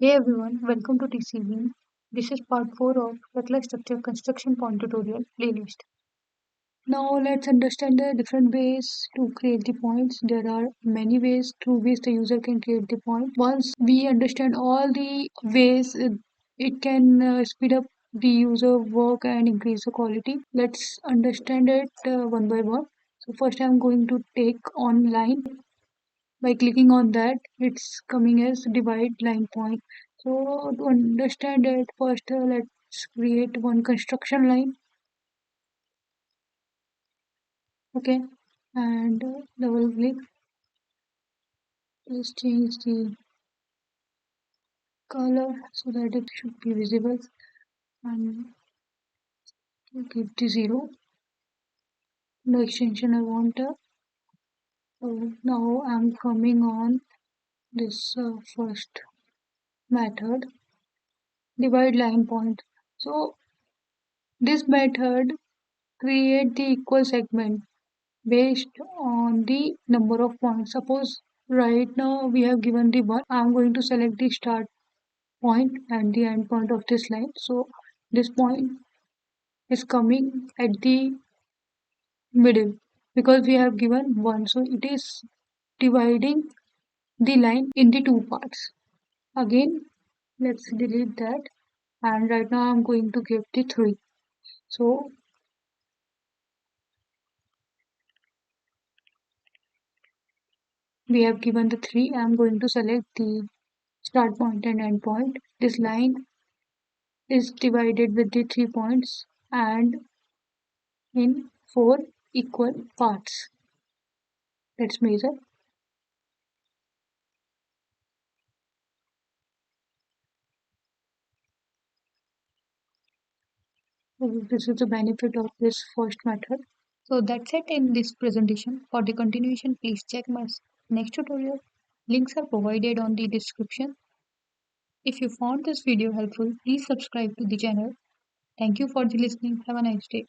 Hey everyone, welcome to TCV. This is part 4 of Tekla Structure Construction Point Tutorial playlist. Now let's understand the different ways to create the points. There are many ways through which the user can create the point. Once we understand all the ways, it can speed up the user work and increase the quality. Let's understand it one by one. So first I'm going to take on line. By clicking on that, it's coming as divide line point. So to understand it, first let's create one construction line. Okay, and double click. Let's change the color so that it should be visible, and give the 0. No extension I want. So now I'm coming on this first method, divide line point. So this method create the equal segment based on the number of points. Suppose right now we have given the 1. I'm going to select the start point and the end point of this line. So this point is coming at the middle because we have given 1. So it is dividing the line in the two parts. Again, let's delete that. And right now I'm going to give the 3. So we have given the 3. I'm going to select the start point and end point. This line is divided with the 3 points and in 4 equal parts. Let's measure. So this is the benefit of this first method. So that's it in this presentation. For the continuation, please check my next tutorial. Links are provided on the description. If you found this video helpful, please subscribe to the channel. Thank you for the listening. Have a nice day.